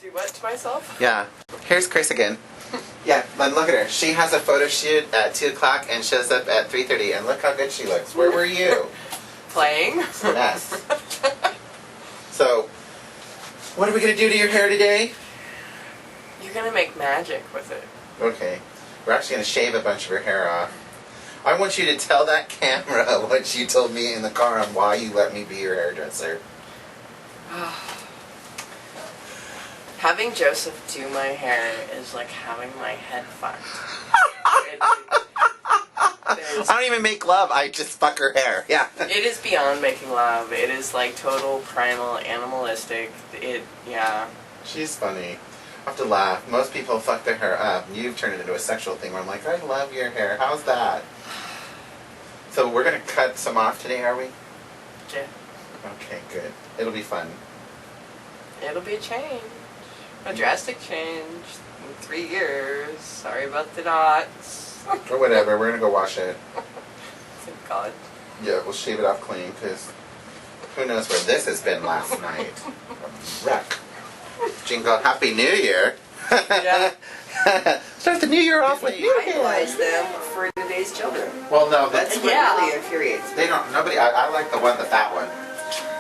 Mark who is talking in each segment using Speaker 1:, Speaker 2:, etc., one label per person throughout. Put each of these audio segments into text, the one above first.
Speaker 1: Do what to myself?
Speaker 2: Yeah. Here's Chris again. Yeah, and look at her. She has a photo shoot at 2 o'clock and shows up at 3:30, and look how good she looks. Where were you?
Speaker 1: Playing.
Speaker 2: It's a mess. So, what are we going to do to your hair today?
Speaker 1: You're gonna make magic with it.
Speaker 2: Okay. We're actually going to shave a bunch of her hair off. I want you to tell that camera what you told me in the car on why you let me be your hairdresser.
Speaker 1: Having Joseph do my hair is like having my head fucked.
Speaker 2: I don't even make love, I just fuck her hair. Yeah.
Speaker 1: It is beyond making love. It is like total primal, animalistic. Yeah.
Speaker 2: She's funny. I have to laugh. Most people fuck their hair up. You've turned it into a sexual thing where I'm like, I love your hair. How's that? So we're going to cut some off today, are we?
Speaker 1: Yeah.
Speaker 2: Okay, good. It'll be fun.
Speaker 1: It'll be a change. A drastic change. In 3 years. Sorry about the knots.
Speaker 2: Or whatever. We're going to go wash it.
Speaker 1: Thank God.
Speaker 2: Yeah, we'll shave it off clean because who knows where this has been last night. A wreck. Jingle, Happy New Year.
Speaker 1: Yeah.
Speaker 2: Start the new year off with New Year.
Speaker 3: Idolize them for today's children.
Speaker 2: Well, no,
Speaker 3: That's
Speaker 2: but
Speaker 3: what really infuriates me.
Speaker 2: they don't, nobody, I like the fat one.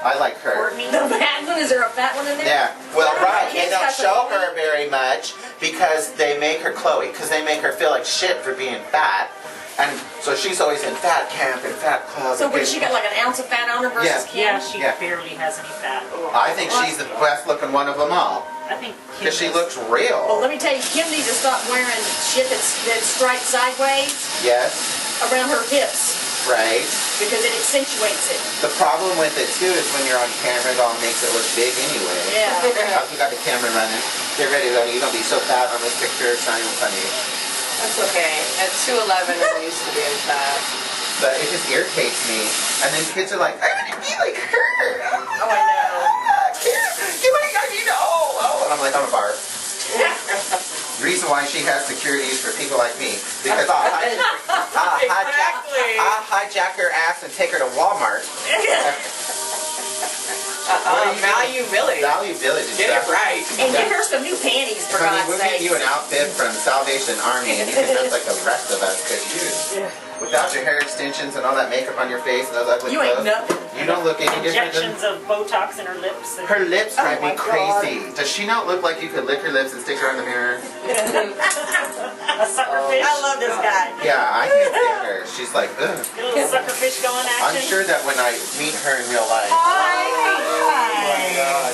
Speaker 2: I like her.
Speaker 3: Courtney. The fat one? Is there a fat one in there?
Speaker 2: Yeah, well, right. They
Speaker 3: Kids
Speaker 2: don't
Speaker 3: got
Speaker 2: show
Speaker 3: the-
Speaker 2: her very much because they make her Chloe, because they make her feel like shit for being fat. And so she's always in fat camp and fat club.
Speaker 3: So what, she got like an ounce of fat on her versus Kim?
Speaker 4: Yeah, she
Speaker 2: Yeah.
Speaker 4: barely has any fat.
Speaker 2: I think she's the best looking one of them all.
Speaker 4: I think Kim
Speaker 2: Because she
Speaker 4: is-
Speaker 2: looks
Speaker 3: Well,
Speaker 2: real.
Speaker 3: let me tell you, Kim needs to stop wearing shit that's striped sideways
Speaker 2: Yes,
Speaker 3: around her hips
Speaker 2: right.
Speaker 3: because it accentuates it.
Speaker 2: The problem with it too is when you're on camera, it all makes it look big anyway.
Speaker 3: Yeah.
Speaker 2: We got the camera running. Get ready, though. You're going to be so fat on this picture, it's not even funny.
Speaker 1: That's okay. At 2'11", I'm used to being fat.
Speaker 2: But it just irritates me. And then kids are like, I want to be like her.
Speaker 1: Oh, I know.
Speaker 2: You might not need to, oh. And I'm like, I'm a barf. The reason why she has securities for people like me, because I'll hijack her ass and take her to Walmart.
Speaker 1: Value Village.
Speaker 2: Value Village.
Speaker 1: Get it right.
Speaker 3: And get her some new panties, for
Speaker 2: Honey,
Speaker 3: God's
Speaker 2: we'll
Speaker 3: sake.
Speaker 2: get you an outfit from Salvation Army and you can dress like the rest of us could use. Without your hair extensions and all that makeup on your face and those ugly
Speaker 3: You ain't
Speaker 2: clothes,
Speaker 3: nothing.
Speaker 2: you don't look any different than...
Speaker 4: Injections of Botox in her lips. And
Speaker 2: Her lips drive me
Speaker 3: my God.
Speaker 2: crazy. Does she not look like you could lick her lips and stick her in the mirror?
Speaker 4: a sucker fish.
Speaker 3: I love this guy.
Speaker 2: Yeah, I can't stand her. She's like, ugh.
Speaker 4: Get a little sucker fish going
Speaker 2: I'm
Speaker 4: action.
Speaker 2: sure that when I meet her in real life...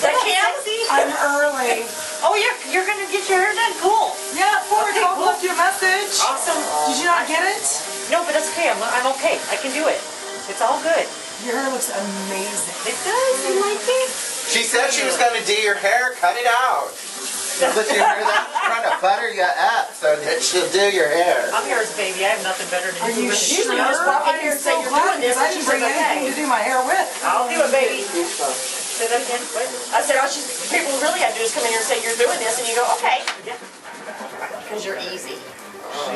Speaker 3: The Kim?
Speaker 5: I'm early.
Speaker 4: Oh, you're gonna get your hair done? Cool.
Speaker 5: Yeah, forward, I'll left you a message.
Speaker 4: Awesome.
Speaker 5: Did you not get it?
Speaker 4: No, but that's okay. I'm okay. I can do it. It's all good.
Speaker 5: Your hair looks amazing.
Speaker 4: It does. You like it?
Speaker 2: She said she was going to do your hair. Cut it out. Look, your hair that's trying to butter you up so that she'll do your hair.
Speaker 4: I'm yours, baby. I have nothing better to do.
Speaker 5: Are you
Speaker 4: than-
Speaker 5: sure?
Speaker 3: Usually you just walk in here and say
Speaker 5: so
Speaker 3: you're
Speaker 5: glad
Speaker 3: doing this,
Speaker 5: because I
Speaker 3: and
Speaker 5: didn't
Speaker 3: she
Speaker 5: bring
Speaker 3: says,
Speaker 5: anything
Speaker 3: okay.
Speaker 5: to do my hair with.
Speaker 3: I'll do it, baby.
Speaker 4: Say that again. What?
Speaker 3: I said, people really have to do is come in here and say you're doing this, and you go, okay.
Speaker 4: Yeah.
Speaker 3: Because you're easy.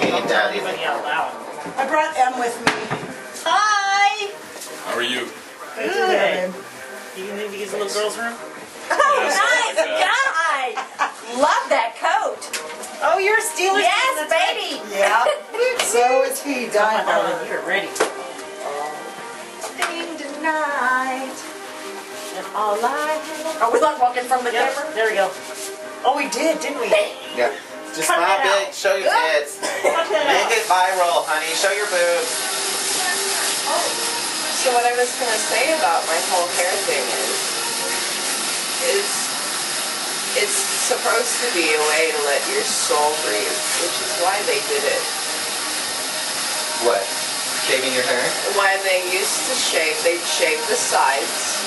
Speaker 2: Hey,
Speaker 4: Don't tell
Speaker 2: Daddy.
Speaker 4: anybody out loud.
Speaker 5: I brought M with me.
Speaker 3: Hi.
Speaker 6: How are you?
Speaker 4: Good. You can leave these little girls' room?
Speaker 3: Oh, nice guy. Love that coat.
Speaker 4: Oh, you're a Steelers fan.
Speaker 3: Yes,
Speaker 4: That's right.
Speaker 3: baby.
Speaker 5: Yeah. So is he.
Speaker 4: Come on,
Speaker 5: Die
Speaker 4: darling. You're ready.
Speaker 3: Tonight. And all I have. Are we like walking from the
Speaker 4: Yep.
Speaker 3: camera?
Speaker 4: There we go. Oh, we did, didn't we?
Speaker 2: Yeah. Just
Speaker 4: Cut
Speaker 2: smile
Speaker 4: that
Speaker 2: big.
Speaker 4: out.
Speaker 2: Show your tits.
Speaker 4: Cut that
Speaker 2: Make
Speaker 4: out.
Speaker 2: it viral, honey. Show your boobs.
Speaker 1: So what I was going to say about my whole hair thing is it's supposed to be a way to let your soul breathe, which is why they did it.
Speaker 2: What? Shaving your hair?
Speaker 1: When they used to shave, they'd shave the sides.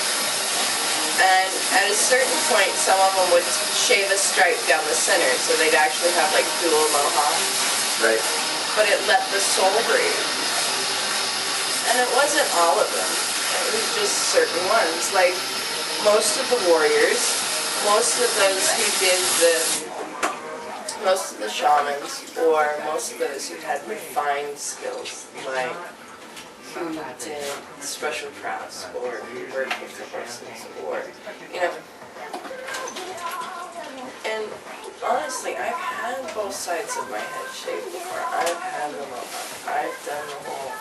Speaker 1: And at a certain point, some of them would shave a stripe down the center, so they'd actually have like dual mohawks.
Speaker 2: Right.
Speaker 1: But it let the soul breathe. And it wasn't all of them. It was just certain ones. Like most of the warriors, most of those who did most of the shamans, or most of those who had refined skills, like who did special crafts, or who worked with the horses, or, you know. And Honestly, I've had both sides of my head shaved before. I've had the mohawk. I've done the whole.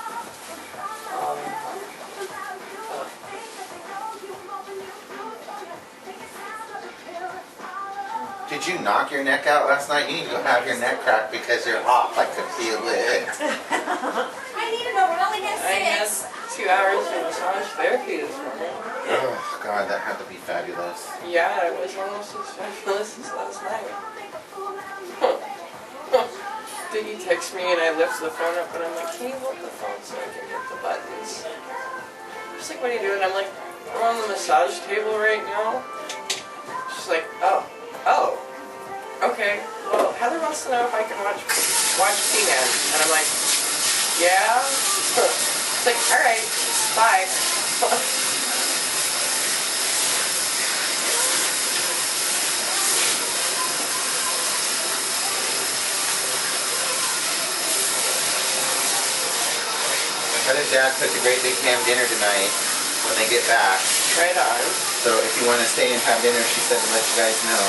Speaker 2: Did you knock your neck out last night? You need to go have your neck cracked because you're off. I could feel it.
Speaker 3: I need to know. We're only at
Speaker 1: I had
Speaker 3: 6.
Speaker 1: 2 hours of massage therapy this morning.
Speaker 2: Oh, God, that had to be fabulous.
Speaker 1: Yeah, it was almost as fabulous as last night. Diggy texts me and I lift the phone up and I'm like, can you hold the phone so I can hit the buttons? She's like, what are you doing? I'm like, I'm on the massage table right now. She's like, oh, okay. Well, Heather wants to know if I can watch P-Man. And I'm like, yeah? It's like, alright, bye.
Speaker 2: Her and Dad cooked a great big ham dinner tonight when they get back.
Speaker 1: Right on.
Speaker 2: So if you want to stay and have dinner, she said to let you guys know.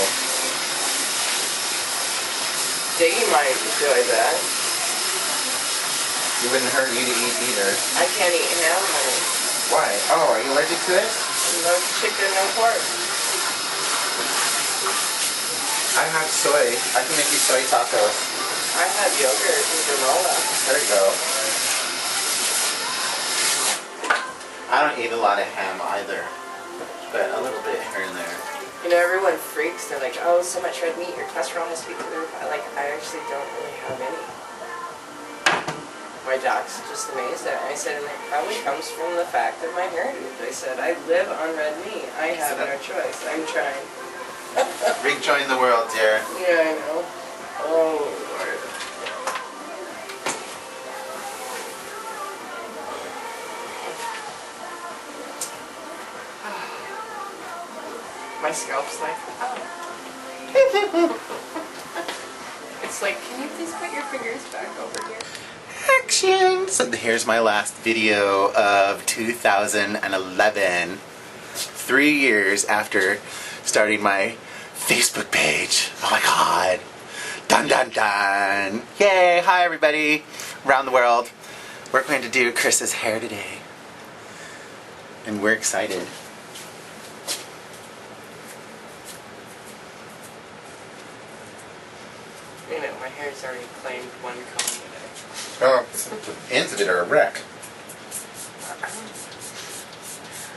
Speaker 1: Diggy might enjoy that.
Speaker 2: It wouldn't hurt you to eat either.
Speaker 1: I can't eat ham, honey.
Speaker 2: Why? Oh, are you allergic to it?
Speaker 1: No chicken, no pork.
Speaker 2: I have soy. I can make you soy tacos.
Speaker 1: I have yogurt and granola.
Speaker 2: There you go. I don't eat a lot of ham either, but a little bit here and there.
Speaker 1: You know, everyone freaks. They're like, oh, so much red meat, your cholesterol has to be through the roof. Like, I actually don't really have any. My doc's just amazed at it. I said, and it probably comes from the fact of my heritage. I said, I live on red meat. I have no choice. I'm trying.
Speaker 2: Rejoin the world, dear.
Speaker 1: Yeah, I know. Oh, Lord. My scalp's like, oh. It's like, can you please put your fingers back over here?
Speaker 2: Action! So here's my last video of 2011. 3 years after starting my Facebook page. Oh my God. Dun dun dun. Yay! Hi everybody around the world. We're going to do Chris's hair today. And we're excited.
Speaker 1: You know, my hair's already claimed one comb today.
Speaker 2: Oh, the ends of it are a wreck.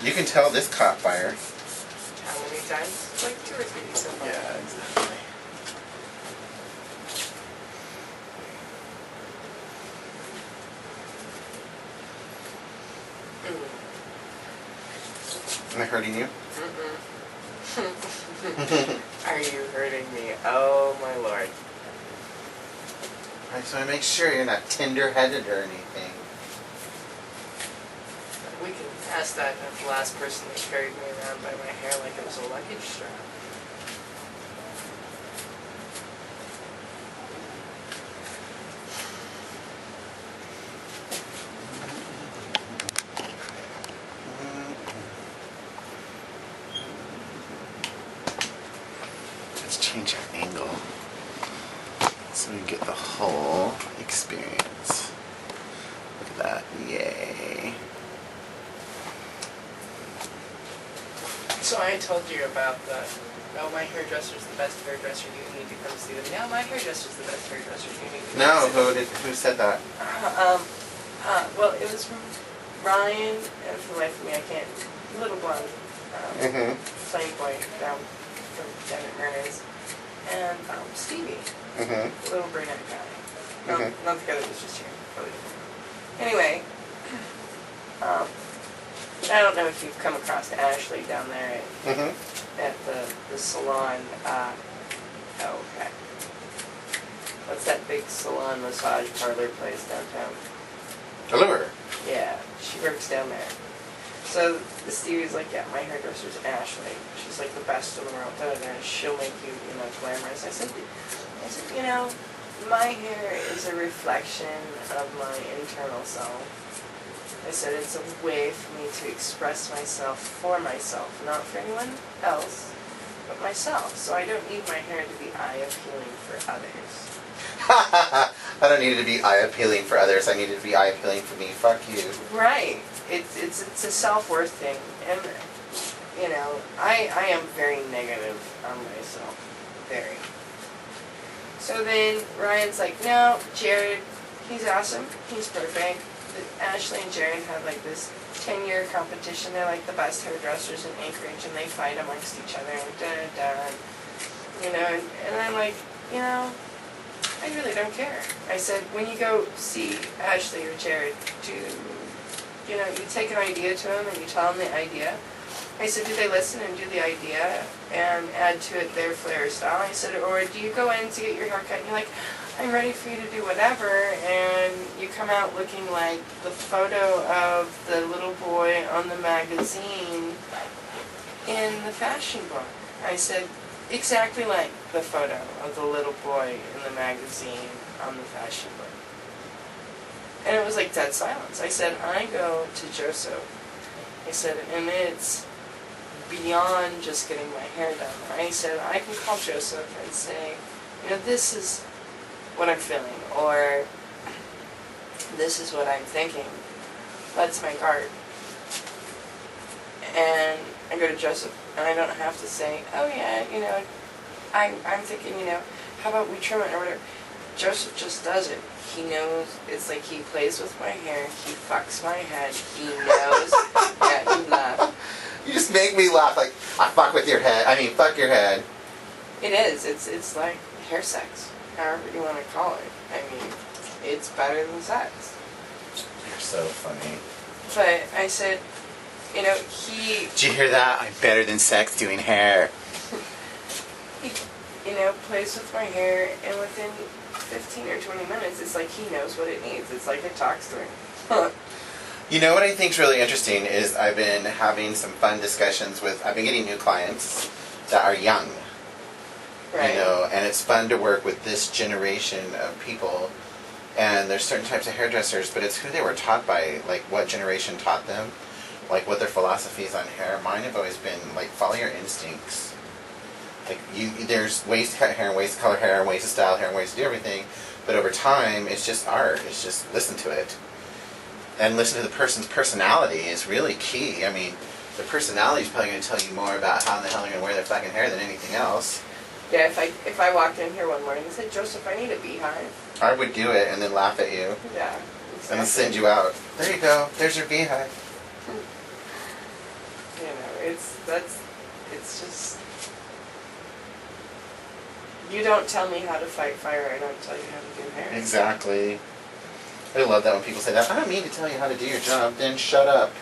Speaker 2: You can tell this caught fire.
Speaker 1: How many times? Like 2 or 3 so far.
Speaker 2: Yeah, exactly. Am I hurting you?
Speaker 1: Are you hurting me? Oh my Lord.
Speaker 2: I just want to make sure you're not tender-headed or anything.
Speaker 1: We can ask that of the last person that carried me around by my hair like it was a luggage strap.
Speaker 2: Let's change our angle so we get the whole experience. Look at that. Yay.
Speaker 1: So I told you about the, oh, my hairdresser's the best hairdresser, you need to come see them. No, my hairdresser's the best hairdresser, you need to come see them.
Speaker 2: Who said that?
Speaker 1: Well, it was from Ryan, and for the life of me, I can't, little blonde, plain boy down at Ernest, and Stevie, little brunette guy. No, not together, it was just here. Totally different. Anyway, I don't know if you've come across Ashley down there at the salon. Oh, okay. What's that big salon massage parlor place downtown?
Speaker 2: Allure.
Speaker 1: Yeah, she works down there. So Stevie's like, yeah, my hairdresser's Ashley. She's like the best in the world. She'll make you, glamorous. I said, you know, my hair is a reflection of my internal self. I said it's a way for me to express myself for myself, not for anyone else. but myself. So I don't need my hair to be eye appealing for others.
Speaker 2: I don't need it to be eye appealing for others. I need it to be eye appealing for me. Fuck you.
Speaker 1: Right. It's a self-worth thing. And, you know, I am very negative on myself. Very. So then Ryan's like, no, Jared, he's awesome. He's perfect. Ashley and Jared have like this 10-year competition. They're like the best hairdressers in Anchorage, and they fight amongst each other and da-da-da. You know, and I'm like, you know, I really don't care. I said, when you go see Ashley or Jared, you know, you take an idea to them and you tell them the idea. I said, do they listen and do the idea and add to it their flair or style? I said, or do you go in to get your hair cut and you're like, I'm ready for you to do whatever, and you come out looking like the photo of the little boy on the magazine in the fashion book. I said, exactly like the photo of the little boy in the magazine on the fashion book. And it was like dead silence. I said, I go to Joseph. I said, and it's beyond just getting my hair done. I said, I can call Joseph and say, you know, this is what I'm feeling, or this is what I'm thinking. That's my card. And I go to Joseph, and I don't have to say, oh yeah, you know, I'm thinking, you know, how about we trim it or whatever. Joseph just does it. He knows, it's like he plays with my hair, he fucks my head, he knows. Yeah, you laugh.
Speaker 2: You just make me laugh. Like, I fuck with your head. I mean, fuck your head.
Speaker 1: It is. It's like hair sex, however you want to call it. I mean, it's better than sex.
Speaker 2: You're so funny.
Speaker 1: But I said, you know, he...
Speaker 2: Did you hear that? I'm better than sex doing hair.
Speaker 1: He, you know, plays with my hair, and within 15 or 20 minutes, it's like he knows what it needs. It's like it talks to him.
Speaker 2: You know what I think's really interesting is I've been having some fun discussions with, I've been getting new clients that are young.
Speaker 1: Right.
Speaker 2: You know, and it's fun to work with this generation of people. And there's certain types of hairdressers, but it's who they were taught by, like what generation taught them, like what their philosophies on hair. Mine have always been like follow your instincts. Like there's ways to cut hair and ways to color hair and ways to style hair and ways to do everything. But over time, it's just art. It's just listen to it. And listen to the person's personality is really key. I mean, the personality is probably going to tell you more about how in the hell they're going to wear their fucking hair than anything else.
Speaker 1: Yeah, if I walked in here one morning and said, Joseph, I need a beehive.
Speaker 2: I would do it and then laugh at you.
Speaker 1: Yeah,
Speaker 2: And then send you out. There you go. There's your beehive.
Speaker 1: You know, it's just... You don't tell me how to fight fire, I don't tell you how to do hair.
Speaker 2: Exactly. I love that when people say that. I don't mean to tell you how to do your job, then shut up.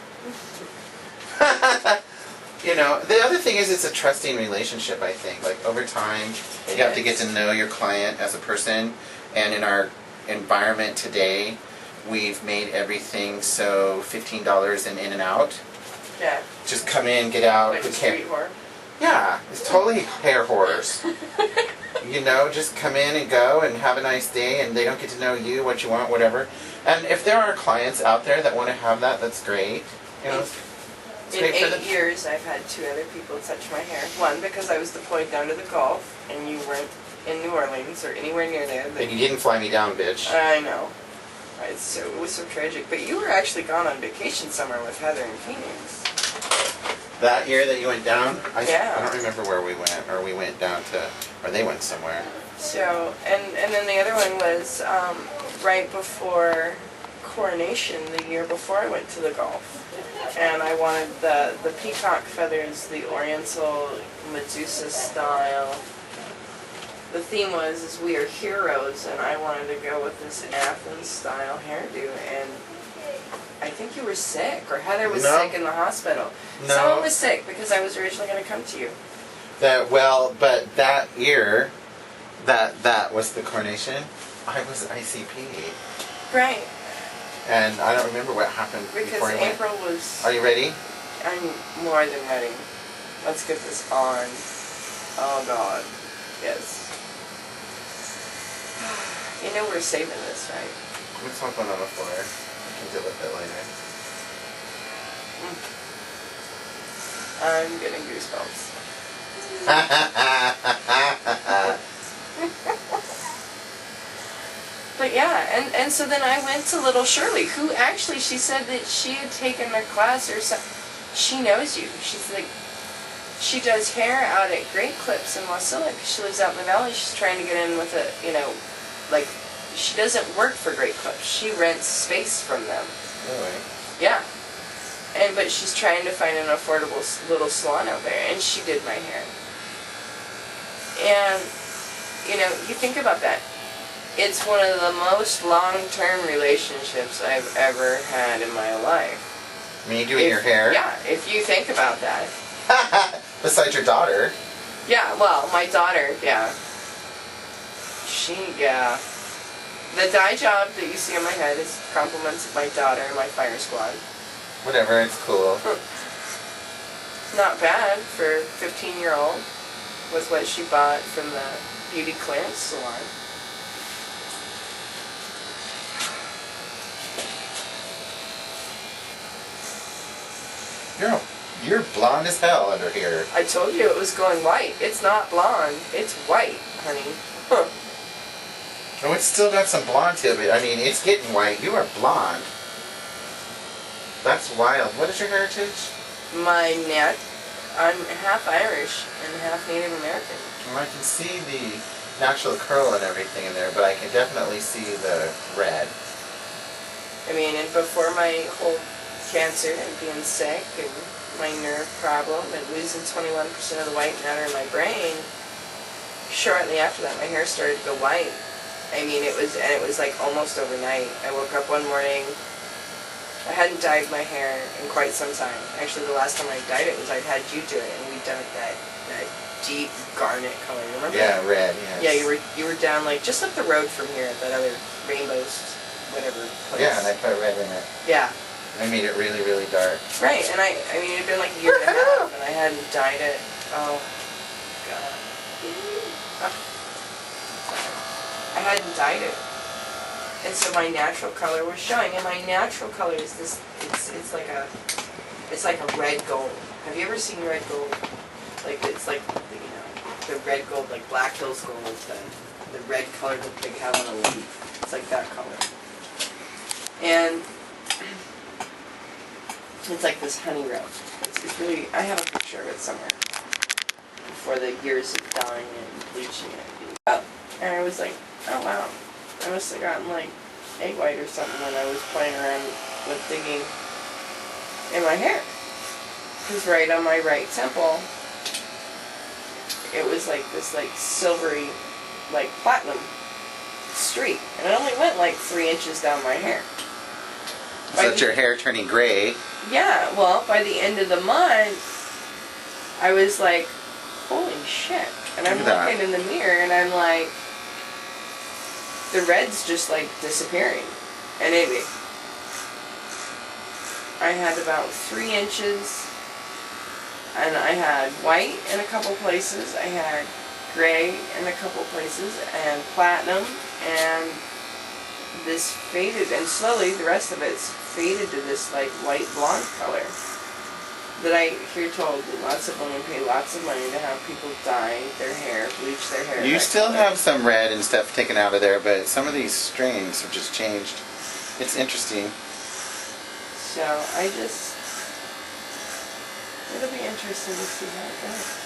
Speaker 2: You know, the other thing is it's a trusting relationship, I think. Like, over time, you have to get to know your client as a person. And in our environment today, we've made everything so $15 and in and out.
Speaker 1: Yeah.
Speaker 2: Just come in, get out.
Speaker 1: Like a street whore.
Speaker 2: Yeah, it's totally hair whores. You know, just come in and go and have a nice day, and they don't get to know you, what you want, whatever. And if there are clients out there that want to have that, that's great. You know, it's
Speaker 1: In
Speaker 2: great for
Speaker 1: 8
Speaker 2: them.
Speaker 1: years, I've had 2 other people touch my hair. One, because I was deployed down to the Gulf, and you weren't in New Orleans or anywhere near there.
Speaker 2: And you didn't fly me down, bitch.
Speaker 1: I know. It was so tragic. But you were actually gone on vacation somewhere with Heather in Phoenix.
Speaker 2: That year that you went down, I don't
Speaker 1: Yeah.
Speaker 2: remember where we went, or we went down to, or they went somewhere.
Speaker 1: So, and then the other one was right before coronation, the year before I went to the Gulf. And I wanted the peacock feathers, the Oriental Medusa style. The theme was we are heroes, and I wanted to go with this Athens style hairdo. And I think you were sick, or Heather was sick in the hospital.
Speaker 2: No.
Speaker 1: Someone was sick because I was originally going to come to you.
Speaker 2: But that year, that was the coronation. I was ICP,
Speaker 1: Right.
Speaker 2: and I don't remember what happened
Speaker 1: Because
Speaker 2: before I went.
Speaker 1: April was...
Speaker 2: Are you ready?
Speaker 1: I'm more than ready. Let's get this on. Oh God. Yes. You know we're saving this, right?
Speaker 2: Let's hop on the floor. I can deal with it later.
Speaker 1: I'm getting goosebumps. But yeah, and so then I went to little Shirley, who actually, she said that she had taken a class or something. She knows you. She's like, she does hair out at Great Clips in Wasilla. She lives out in the valley. She's trying to get in with a, you know, like, she doesn't work for Great Clips. She rents space from them.
Speaker 2: Really?
Speaker 1: Yeah. But she's trying to find an affordable little salon out there, and she did my hair. And, you know, you think about that. It's one of the most long-term relationships I've ever had in my life.
Speaker 2: Me doing your hair?
Speaker 1: Yeah, if you think about that.
Speaker 2: Besides your daughter.
Speaker 1: Yeah, well, my daughter, yeah. Yeah. The dye job that you see on my head is compliments of my daughter and my fire squad.
Speaker 2: Whatever, it's cool.
Speaker 1: Not bad for a 15-year-old with what she bought from the beauty clearance salon.
Speaker 2: You're blonde as hell under here.
Speaker 1: I told you it was going white. It's not blonde. It's white, honey. Huh.
Speaker 2: Oh, it's still got some blonde to it. I mean, it's getting white. You are blonde. That's wild. What is your heritage?
Speaker 1: My neck, I'm half Irish and half Native American.
Speaker 2: Well, I can see the natural curl and everything in there, but I can definitely see the red.
Speaker 1: I mean, and before my whole cancer and being sick and my nerve problem and losing 21% of the white matter in my brain, shortly after that my hair started to go white. I mean, it was like almost overnight. I woke up one morning, I hadn't dyed my hair in quite some time. Actually, the last time I dyed it was I'd had you do it, and we'd done it that deep garnet color. You remember?
Speaker 2: Yeah, red. Yes.
Speaker 1: Yeah, you were down like just up the road from here at that other Rainbows, whatever place.
Speaker 2: Yeah, and I put red in it.
Speaker 1: Yeah.
Speaker 2: I made it really, really dark.
Speaker 1: Right, and I mean, it had been like a year and a half, and I hadn't dyed it. Oh, God. I hadn't dyed it. And so my natural color was showing, and my natural color is this, it's like a red gold. Have you ever seen red gold? Like, it's like, you know, the red gold, like Black Hills gold, the red color that they have on a leaf. It's like that color. And it's like this honey red. It's really, I have a picture of it somewhere. Before the years of dyeing it and bleaching it. And I was like, oh wow. I must have gotten like egg white or something when I was playing around with digging in my hair. Because right on my right temple, it was like this like silvery, like platinum streak. And it only went like 3 inches down my hair.
Speaker 2: So that's your hair turning gray.
Speaker 1: Yeah, well, by the end of the month, I was like, holy shit. And I'm looking in the mirror and I'm like, the red's just like disappearing. And anyway, I had about 3 inches, and I had white in a couple places, I had gray in a couple places, and platinum, and this faded, and slowly the rest of it's faded to this like light blonde color. That I hear told that lots of women pay lots of money to have people dye their hair, bleach their hair.
Speaker 2: You still have some red and stuff taken out of there, but some of these strains have just changed. It's interesting.
Speaker 1: So I just, it'll be interesting to see how it goes.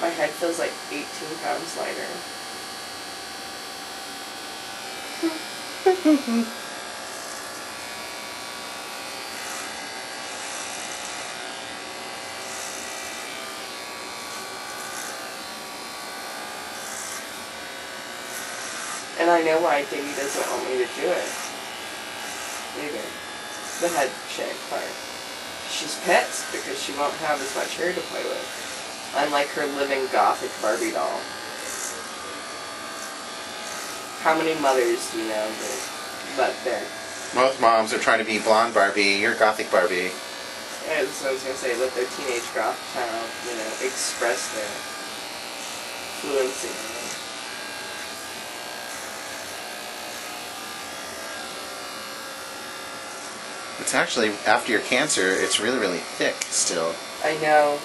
Speaker 1: My head feels like 18 pounds lighter. And I know why Davey doesn't want me to do it. Either. The head shave part. She's pets because she won't have as much hair to play with. I'm like her living gothic Barbie doll. How many mothers do you know that they're...
Speaker 2: Most moms are trying to be blonde Barbie. You're gothic Barbie.
Speaker 1: Yeah, that's what I was going to say. Let their teenage goth child, you know, express their fluency.
Speaker 2: It's actually, after your cancer, it's really, really thick still.
Speaker 1: I know.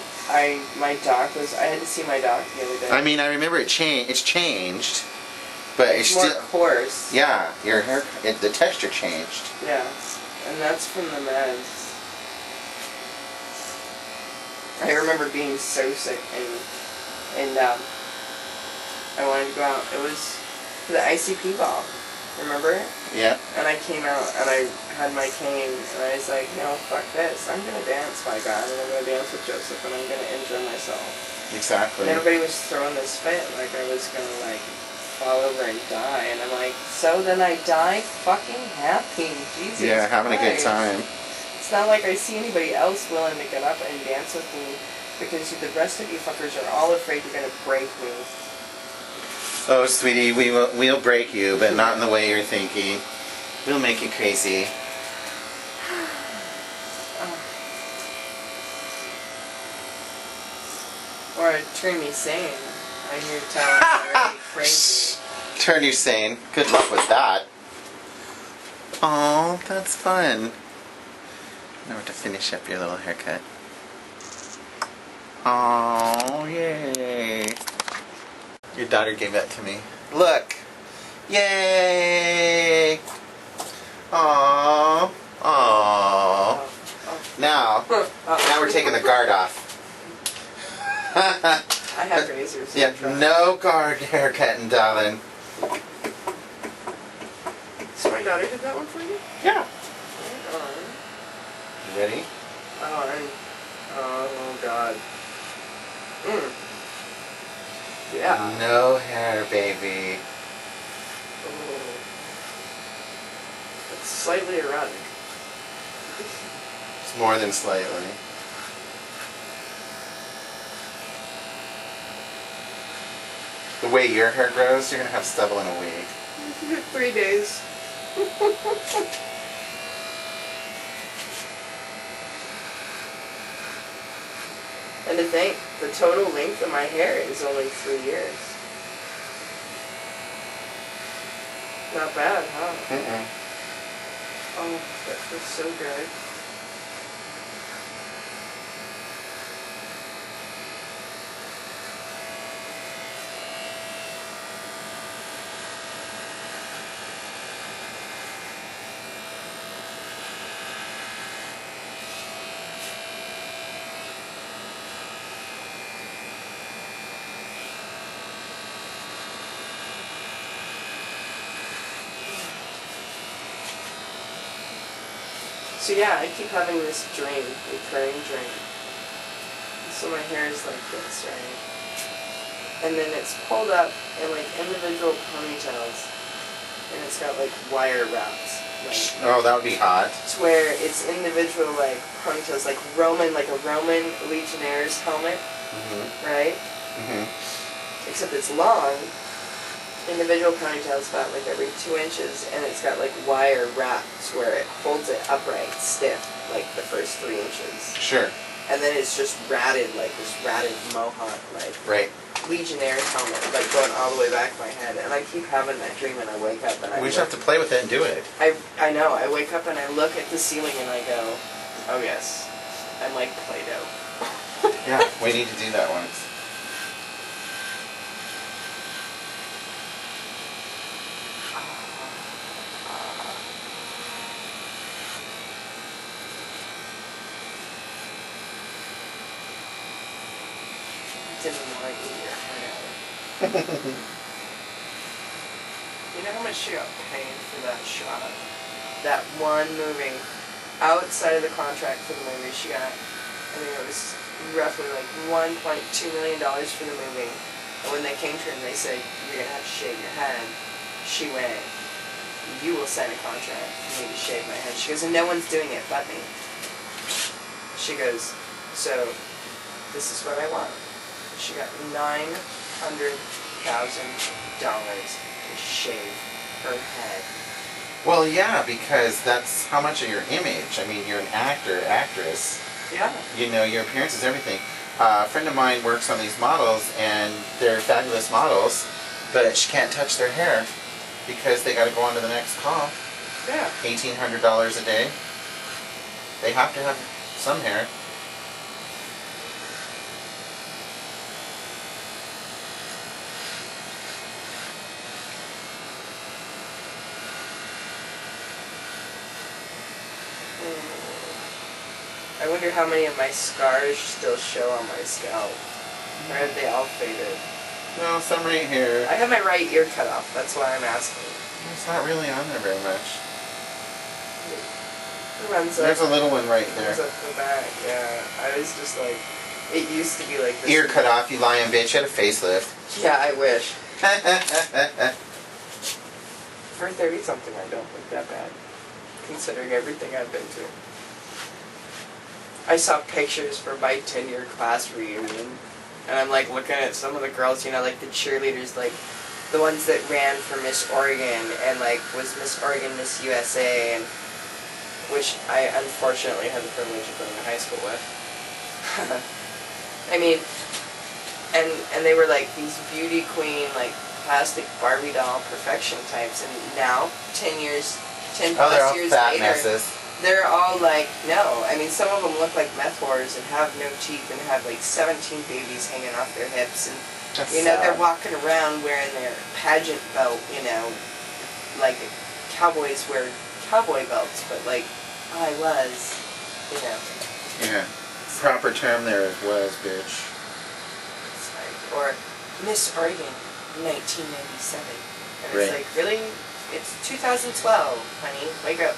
Speaker 1: My doc was. I had to see my doc the other day.
Speaker 2: I mean, I remember it's changed, but it's
Speaker 1: more
Speaker 2: still
Speaker 1: coarse.
Speaker 2: Yeah, your hair, the texture changed.
Speaker 1: Yeah, and that's from the meds. I remember being so sick, and I wanted to go out. It was the ICP ball. Remember it?
Speaker 2: Yeah.
Speaker 1: And I came out and I had my cane and I was like, no, fuck this. I'm gonna dance, my God, and I'm gonna dance with Joseph and I'm gonna enjoy myself.
Speaker 2: Exactly.
Speaker 1: And everybody was throwing this fit like I was gonna like fall over and die, and I'm like, so then I die fucking happy. Jesus.
Speaker 2: Yeah, having
Speaker 1: Christ.
Speaker 2: a good time.
Speaker 1: It's not like I see anybody else willing to get up and dance with me because the rest of you fuckers are all afraid you're gonna break me.
Speaker 2: Oh, sweetie, we'll break you, but not in the way you're thinking. We'll make you crazy.
Speaker 1: Or turn me sane. I hear Tyler's already crazy.
Speaker 2: Turn you sane. Good luck with that. Oh, that's fun. Now to finish up your little haircut. Oh, yay. Your daughter gave that to me. Look. Yay. Aww. Aww. Now we're taking the guard off.
Speaker 1: I have razors.
Speaker 2: Yeah, no guard haircutting, darling.
Speaker 1: So my daughter did that one for you?
Speaker 2: Yeah.
Speaker 1: Oh,
Speaker 2: You ready?
Speaker 1: oh God. Yeah.
Speaker 2: No hair, baby.
Speaker 1: Oh. It's slightly erotic.
Speaker 2: It's more than slightly. The way your hair grows, you're gonna have stubble in a week.
Speaker 1: 3 days. And to think, the total length of my hair is only 3 years. Not bad, huh?
Speaker 2: Mm-mm.
Speaker 1: Oh, that feels so good. So yeah, I keep having this dream, recurring dream. So my hair is like this, right? And then it's pulled up in like individual ponytails, and it's got like wire wraps. Like,
Speaker 2: Oh, that would be hot.
Speaker 1: to where it's individual like ponytails, like a Roman Legionnaire's helmet, right? Except it's long. Individual ponytails about like every 2 inches, and it's got like wire wraps where it holds it upright, stiff, like the first 3 inches.
Speaker 2: Sure.
Speaker 1: And then it's just ratted, like this ratted mohawk, like
Speaker 2: Right.
Speaker 1: Legionnaire's helmet, like going all the way back my head. And I keep having that dream, and I wake up and
Speaker 2: We just have to play with it and do it.
Speaker 1: I know. I wake up and I look at the ceiling and I go, oh yes, I'm like Play-Doh.
Speaker 2: Yeah, we need to do that once.
Speaker 1: Didn't want to eat your heart out. You know how much she got paid for that shot? That one movie. Outside of the contract for the movie, she got, I think it was roughly like $1.2 million for the movie. And when they came to her and they said, you're going to have to shave your head, she went, you will sign a contract for me to shave my head. She goes, and no one's doing it but me. She goes, so this is what I want. She got $900,000 to shave her head.
Speaker 2: Well, yeah, because that's how much of your image. I mean, you're an actor, actress.
Speaker 1: Yeah.
Speaker 2: You know, your appearance is everything. A friend of mine works on these models, and they're fabulous models, but she can't touch their hair because they got to go on to the next call.
Speaker 1: Yeah.
Speaker 2: $1,800 a day. They have to have some hair.
Speaker 1: I wonder how many of my scars still show on my scalp. Or have they all faded?
Speaker 2: No, some right here.
Speaker 1: I have my right ear cut off, that's why I'm asking.
Speaker 2: It's not really on there very much.
Speaker 1: It runs
Speaker 2: There's
Speaker 1: up.
Speaker 2: a little one right there.
Speaker 1: Runs up the back, yeah. I was just like, it used to be like this.
Speaker 2: Ear cut off, you lying bitch. You had a facelift.
Speaker 1: Yeah, I wish. For 30-something, I don't look that bad, considering everything I've been through. I saw pictures for my 10-year class reunion, and I'm like looking at some of the girls, you know, like the cheerleaders, like the ones that ran for Miss Oregon, and like was Miss Oregon, Miss USA, and which I unfortunately had the privilege of going to high school with. I mean, and they were like these beauty queen, like plastic Barbie doll perfection types, and now 10 plus years
Speaker 2: fat
Speaker 1: later,
Speaker 2: messes.
Speaker 1: they're all like, no. I mean, some of them look like meth whores and have no teeth and have like 17 babies hanging off their hips, and
Speaker 2: That's
Speaker 1: you know,
Speaker 2: sad.
Speaker 1: they're walking around wearing their pageant belt, you know, like cowboys wear cowboy belts, but like I was, you know.
Speaker 2: Yeah. Proper term there was, bitch.
Speaker 1: It's like, or Miss Oregon, 1997. And
Speaker 2: Right.
Speaker 1: it's like, really? It's 2012, honey. Wake up.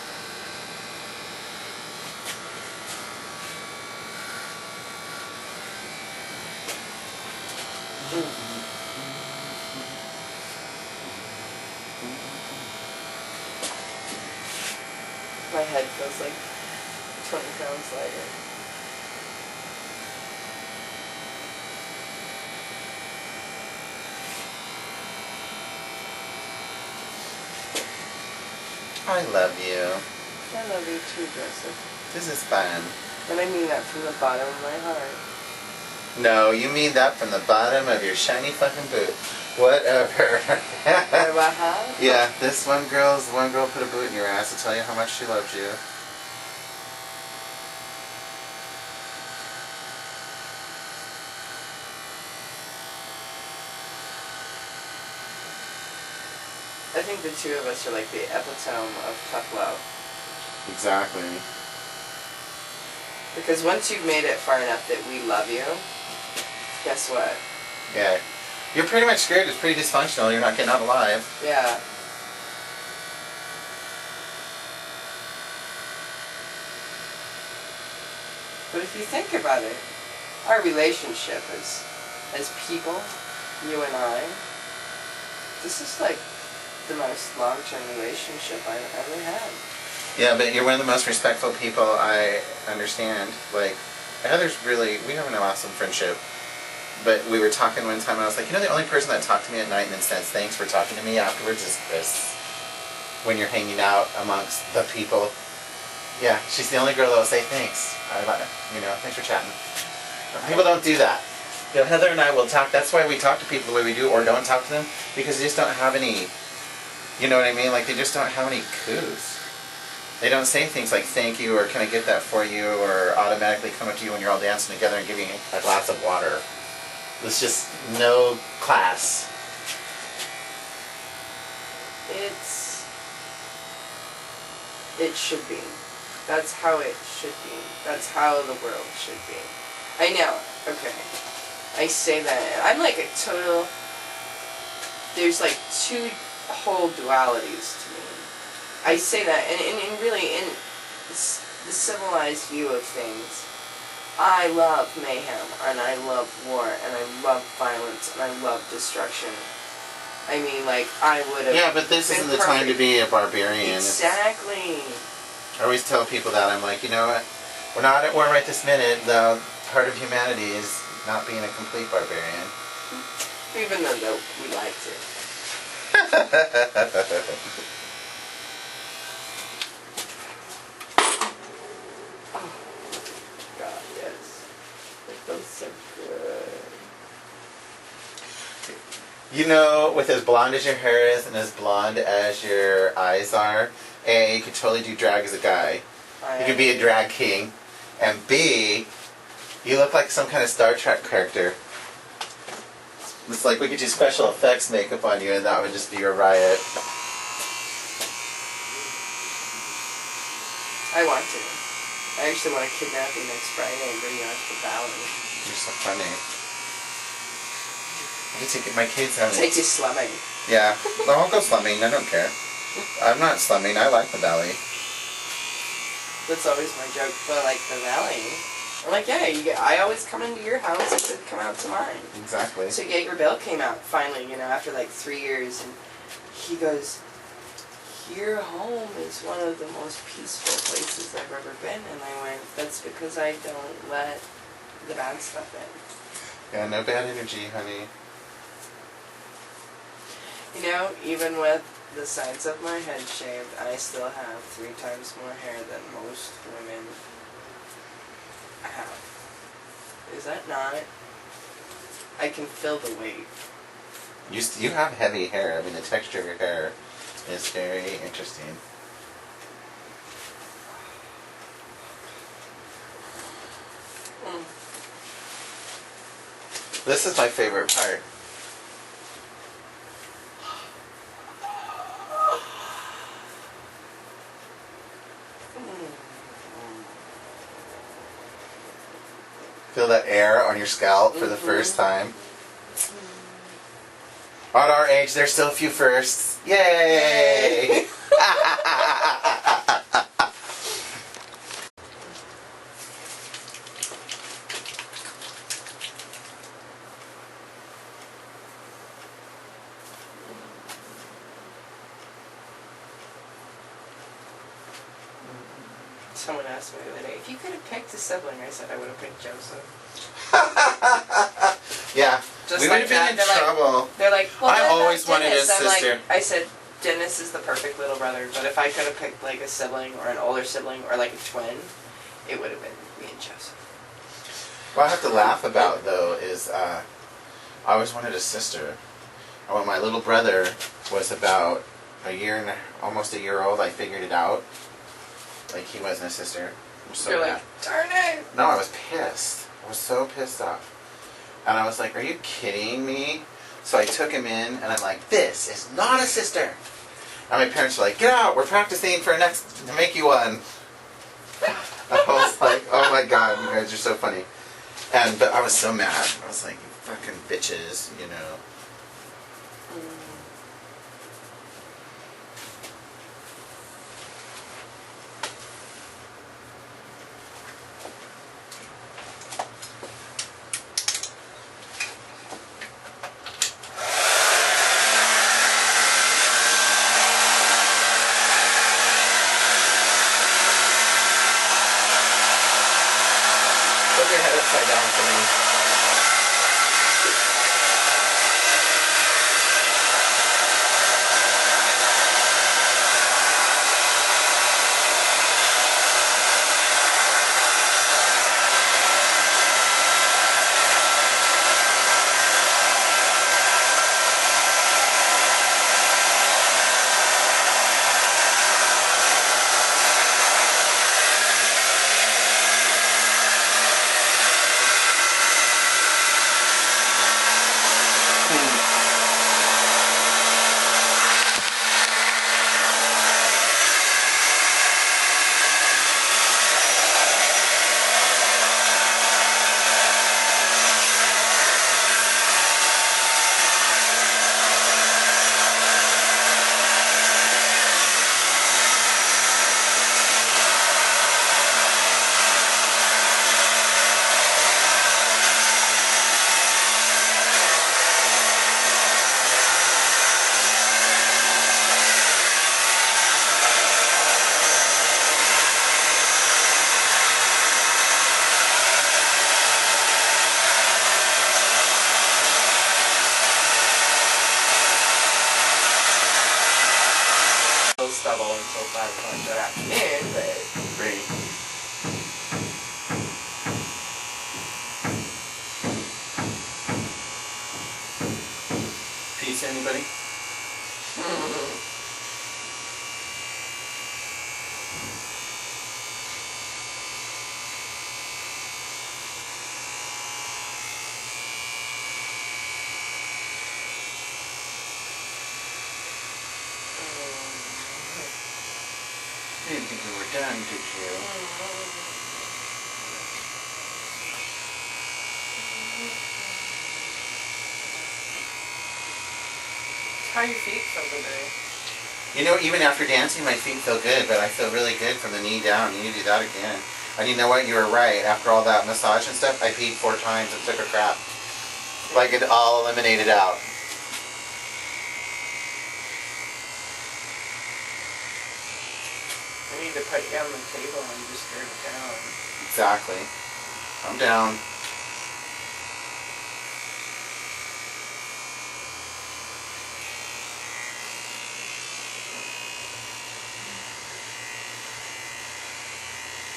Speaker 1: My head feels like 20 pounds lighter.
Speaker 2: I love you.
Speaker 1: I love you too, Joseph.
Speaker 2: This is fun.
Speaker 1: And I mean that from the bottom of my heart.
Speaker 2: No, you mean that from the bottom of your shiny fucking boot. Whatever. Yeah, this one girl put a boot in your ass to tell you how much she loves you.
Speaker 1: I think the two of us are like the epitome of tough love.
Speaker 2: Exactly.
Speaker 1: Because once you've made it far enough that we love you, guess what?
Speaker 2: Yeah. You're pretty much scared. It's pretty dysfunctional. You're not getting out alive.
Speaker 1: Yeah. But if you think about it, our relationship as people, you and I, this is like the most long-term relationship I've ever had.
Speaker 2: Yeah, but you're one of the most respectful people I understand. Like, Heather's really, we have an awesome friendship. But we were talking one time and I was like, you know, the only person that talked to me at night and then says thanks for talking to me afterwards is Chris. When you're hanging out amongst the people. Yeah, she's the only girl that will say thanks. You know, thanks for chatting. People don't do that. You know, Heather and I will talk. That's why we talk to people the way we do, or don't talk to them, because they just don't have any, you know what I mean? Like, they just don't have any coups. They don't say things like thank you, or can I get that for you, or automatically come up to you when you're all dancing together and give you a glass of water. There's just no class.
Speaker 1: It should be. That's how it should be. That's how the world should be. I know. Okay. I say that. I'm like a total... There's like two whole dualities to me. I say that, and really, in the civilized view of things, I love mayhem, and I love war, and I love violence, and I love destruction. I mean, like, I would have...
Speaker 2: Yeah, but this isn't the time to be a barbarian.
Speaker 1: Exactly.
Speaker 2: I always tell people that. I'm like, you know what? We're not at war right this minute. The part of humanity is not being a complete barbarian.
Speaker 1: Even though we liked it. Oh, God, yes. It feels so good.
Speaker 2: You know, with as blonde as your hair is and as blonde as your eyes are, you could totally do drag as a guy. You could be a drag king. And B, you look like some kind of Star Trek character. It's like we could do special effects makeup on you and that would just be a riot.
Speaker 1: I want to. I actually want to kidnap you next Friday and bring you out to the valley.
Speaker 2: You're so funny. I need to get my kids out.
Speaker 1: Take you slumming.
Speaker 2: Yeah. No, I'll go slumming. I don't care. I'm not slumming. I like the valley.
Speaker 1: That's always my joke. But like the valley. I'm like, yeah, I always come into your house and should come out to mine.
Speaker 2: Exactly.
Speaker 1: So Jaeger Bill came out finally, after like 3 years, and he goes, your home is one of the most peaceful places I've ever been. And I went, that's because I don't let the bad stuff in.
Speaker 2: Yeah, no bad energy, honey.
Speaker 1: Even with the sides of my head shaved, I still have 3 times more hair than most women have. Is that not? I can feel the weight.
Speaker 2: You have heavy hair. I mean, the texture of your hair is very interesting. This is my favorite part. Feel that air on your scalp for the first time. At our age, there's still a few firsts. Yay!
Speaker 1: Someone asked me the other day, if you could have picked a sibling, I said I would have picked Joseph.
Speaker 2: Yeah,
Speaker 1: Just
Speaker 2: we
Speaker 1: like
Speaker 2: would have been
Speaker 1: that.
Speaker 2: in trouble.
Speaker 1: They're like, well,
Speaker 2: I
Speaker 1: what about
Speaker 2: always wanted a
Speaker 1: Dennis? I'm
Speaker 2: sister.
Speaker 1: like, I said, Dennis is the perfect little brother, but if I could have picked like a sibling or an older sibling or like a twin, it would have been me and Joseph.
Speaker 2: What I have to laugh about though is I always wanted a sister. And when my little brother was about almost a year old, I figured it out. Like he wasn't a sister. I'm so
Speaker 1: You're
Speaker 2: mad.
Speaker 1: like, darn it!
Speaker 2: No, I was pissed. I was so pissed off. And I was like, are you kidding me? So I took him in and I'm like, this is not a sister. And my parents were like, get out, we're practicing for to make you one. I was like, oh my god, you guys are so funny. But I was so mad. I was like, you fucking bitches, Put your head upside down for me.
Speaker 1: Stubble until 5 o'clock that afternoon, but
Speaker 2: Great. Peace, anybody? done, did you?
Speaker 1: How your feet feel today?
Speaker 2: You know, even after dancing, my feet feel good, but I feel really good from the knee down. You need to do that again. And you know what? You were right. After all that massage and stuff, I peed 4 times and took a crap. Like it all eliminated out.
Speaker 1: I need to put you on the table and just turn it down.
Speaker 2: Exactly. I'm down.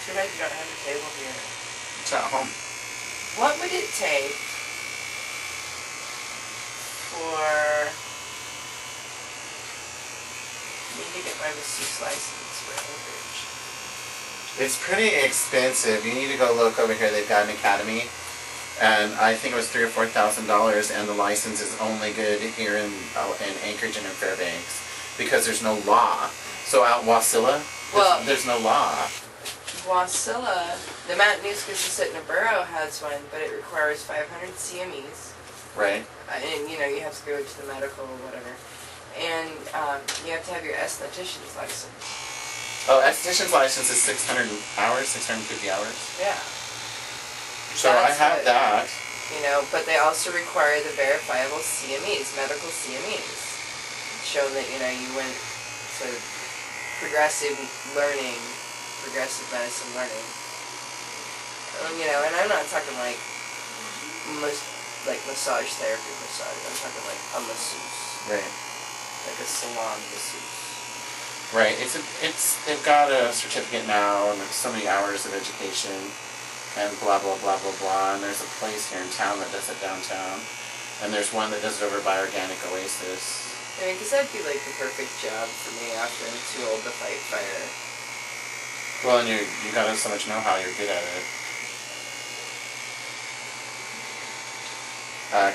Speaker 1: Too bad you don't have a table here.
Speaker 2: It's at home.
Speaker 1: What would it take for me to get my masseuse license for Anchorage?
Speaker 2: It's pretty expensive. You need to go look over here. They've got an academy, and I think it was $3,000 or $4,000, and the license is only good here in Anchorage and in Fairbanks because there's no law. So out Wasilla, there's no law.
Speaker 1: Wasilla, the Matanuska Susitna Borough has one, but it requires 500 CMEs.
Speaker 2: Right.
Speaker 1: And you know, you have to go to the medical or whatever. And you have to have your esthetician's license.
Speaker 2: Oh, esthetician's license is 600 hours, 650 hours.
Speaker 1: Yeah.
Speaker 2: So I have that.
Speaker 1: You know, but they also require the verifiable CMEs, medical CMEs, showing that, you know, you went to progressive learning, progressive medicine learning. You know, and I'm not talking like massage therapy massage. I'm talking like a masseuse.
Speaker 2: Right.
Speaker 1: Like a salon masseuse.
Speaker 2: Right. They've got a certificate now, and there's so many hours of education, and blah blah blah blah blah. And there's a place here in town that does it downtown, and there's one that does it over by Organic Oasis.
Speaker 1: I mean, because that'd be like the perfect job for me after I'm too old to fight fire.
Speaker 2: Well, and you got so much know-how, you're good at it.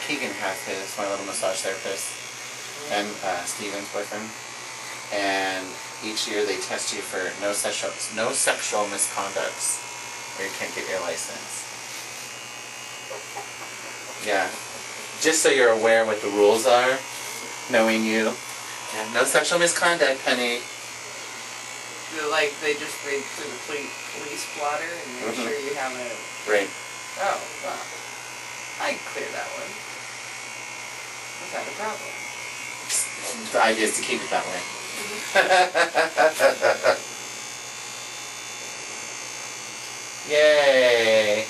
Speaker 2: Keegan has his, my little massage therapist, and Steven's boyfriend. And each year they test you for no sexual misconducts, or you can't get your license. Yeah. Just so you're aware what the rules are, knowing you. Yeah, no sexual misconduct, honey.
Speaker 1: Like, they just read through the police blotter and make sure you haven't...
Speaker 2: Right.
Speaker 1: Oh, wow. I can clear that one. Without a problem.
Speaker 2: The idea is to keep it that way. Yay!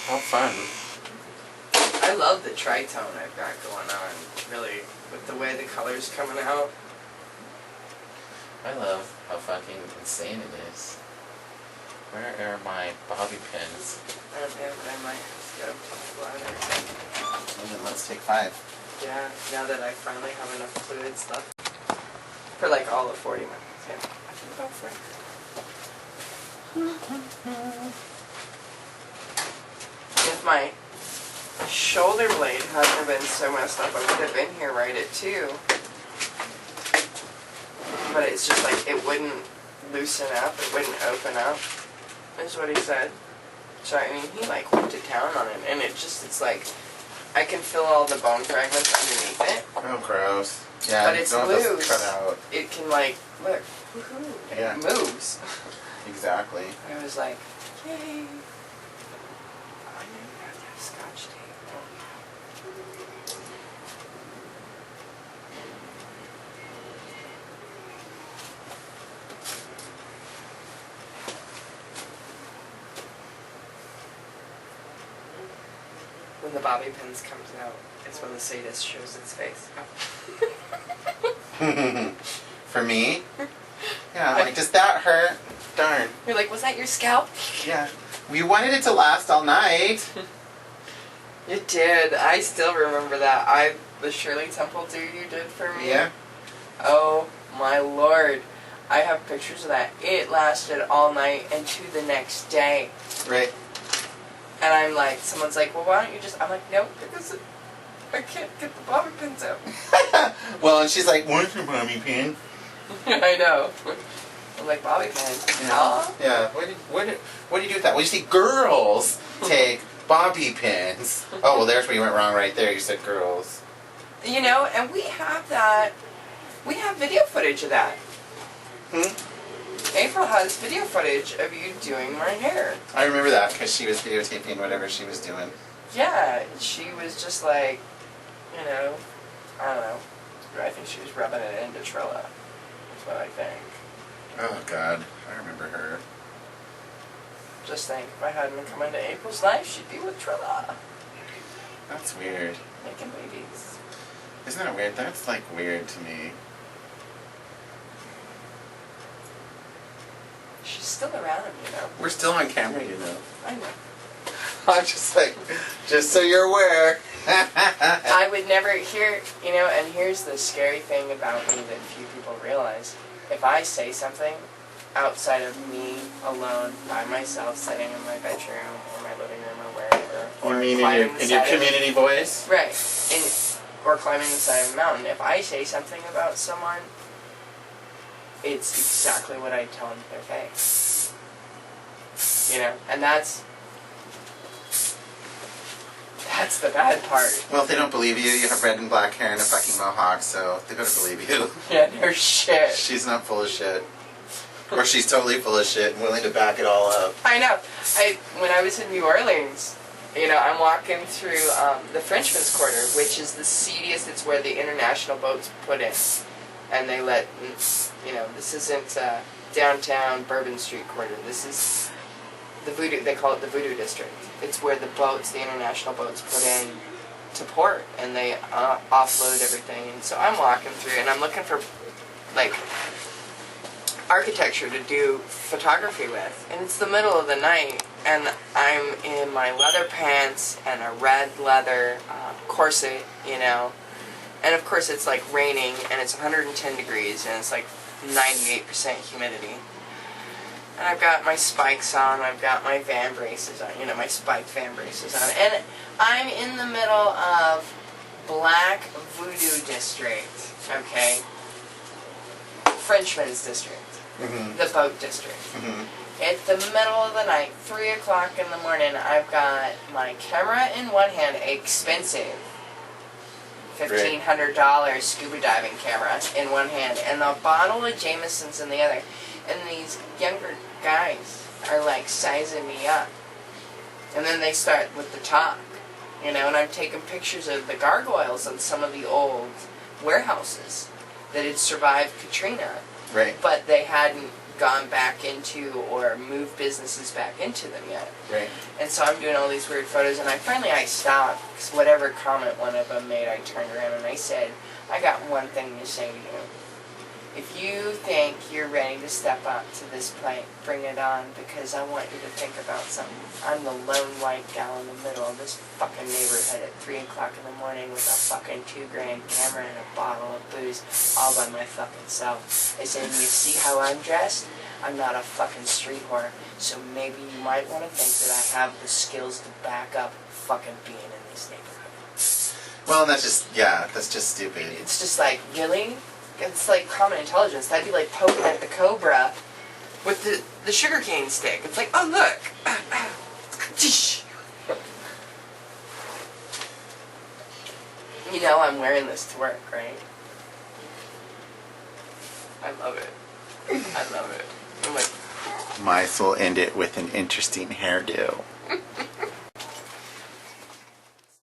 Speaker 2: How fun.
Speaker 1: I love the tritone I've got going on, really, with the way the color's coming out.
Speaker 2: I love how fucking insane it is. Where are my bobby pins?
Speaker 1: I don't know, but I might have to get up to the bladder.
Speaker 2: Well, then let's take 5.
Speaker 1: Yeah, now that I finally have enough fluids left. For like all of 40 minutes. Yeah, I can go for it. If my shoulder blade hadn't been so messed up, I would have been here right at 2. But it's just like, it wouldn't loosen up, it wouldn't open up, is what he said. So, I mean, he like went to town on it, and it's like, I can feel all the bone fragments underneath it.
Speaker 2: Oh, gross. Yeah,
Speaker 1: but it's loose.
Speaker 2: Cut out.
Speaker 1: It can like, look, woohoo,
Speaker 2: yeah.
Speaker 1: It moves.
Speaker 2: Exactly.
Speaker 1: I was like, yay. I know you have to have scotch tape. When the bobby pins comes out, it's when the sadist shows its face.
Speaker 2: For me? Yeah, I'm like, does that hurt? Darn.
Speaker 1: You're like, was that your scalp?
Speaker 2: Yeah. We wanted it to last all night.
Speaker 1: It did. I still remember that. The Shirley Temple do you did for me.
Speaker 2: Yeah.
Speaker 1: Oh my lord. I have pictures of that. It lasted all night and to the next day.
Speaker 2: Right.
Speaker 1: And I'm like, someone's like, well, why don't you just... I'm like, nope, because I can't get the bobby pins out.
Speaker 2: Well, and she's like, where's your bobby pin?
Speaker 1: I know. I'm like, bobby pins. Huh?
Speaker 2: Yeah. What do you do with that? Well, you see, girls take bobby pins. Oh, well, there's where you went wrong right there. You said girls.
Speaker 1: You know, and we have that. We have video footage of that. April has video footage of you doing my hair.
Speaker 2: I remember that because she was videotaping whatever she was doing.
Speaker 1: Yeah, she was just like, you know, I don't know. I think she was rubbing it into Trilla. That's what I think.
Speaker 2: Oh, God. I remember her.
Speaker 1: Just think, if I hadn't come into April's life, she'd be with Trilla.
Speaker 2: That's weird.
Speaker 1: Making babies.
Speaker 2: Isn't that weird? That's, like, weird to me.
Speaker 1: She's still around, you know.
Speaker 2: We're still on camera, you know.
Speaker 1: I know.
Speaker 2: I'm just like, just so you're aware.
Speaker 1: I would never hear, you know, and here's the scary thing about me that few people realize. If I say something outside of me alone, by myself, sitting in my bedroom or my living room or wherever, or
Speaker 2: You mean
Speaker 1: climbing
Speaker 2: in
Speaker 1: the
Speaker 2: your
Speaker 1: side of
Speaker 2: community voice?
Speaker 1: right, or climbing the side of a mountain, if I say something about someone, it's exactly what I tell them to their face. You know, and that's the bad part.
Speaker 2: Well, if they don't believe you, you have red and black hair and a fucking mohawk, so they better believe you.
Speaker 1: Yeah, no shit.
Speaker 2: She's not full of shit. Or she's totally full of shit and willing to back it all up.
Speaker 1: I know. When I was in New Orleans, you know, I'm walking through the Frenchman's Quarter, which is the seediest. It's where the international boats put in. And they let, you know, this isn't downtown Bourbon Street Quarter. This is the Voodoo, they call it the Voodoo District. It's where the boats, the international boats, put in to port, and they offload everything. And so I'm walking through, and I'm looking for, like, architecture to do photography with. And it's the middle of the night, and I'm in my leather pants and a red leather corset, you know. And of course it's like raining, and it's 110 degrees, and it's like 98% humidity. And I've got my spikes on, I've got my van braces on, you know, my spiked van braces on. And I'm in the middle of Black Voodoo District, okay? Frenchman's District, the boat district. It's the middle of the night, 3 o'clock in the morning. I've got my camera in one hand, expensive $1,500 scuba diving camera in one hand, and a bottle of Jameson's in the other. And these younger guys are like sizing me up. And then they start with the talk, you know, and I'm taking pictures of the gargoyles on some of the old warehouses that had survived Katrina.
Speaker 2: Right.
Speaker 1: But they hadn't gone back into or moved businesses back into them yet.
Speaker 2: Right.
Speaker 1: And so I'm doing all these weird photos, and I stopped, because whatever comment one of them made, I turned around and I said, I got one thing to say to you. If you think you're ready to step up to this plate, bring it on, because I want you to think about something. I'm the lone white gal in the middle of this fucking neighborhood at 3 o'clock in the morning with a fucking $2,000 camera and a bottle of booze all by my fucking self. I said, you see how I'm dressed? I'm not a fucking street whore, so maybe you might want to think that I have the skills to back up fucking being in this neighborhood.
Speaker 2: Well, that's just, yeah, that's just stupid.
Speaker 1: It's just like, really? It's like common intelligence. That'd be like poking at the cobra with the sugarcane stick. It's like, oh look. You know I'm wearing this to work, right? I love it. I love it. I'm like,
Speaker 2: Mice will end it with an interesting hairdo.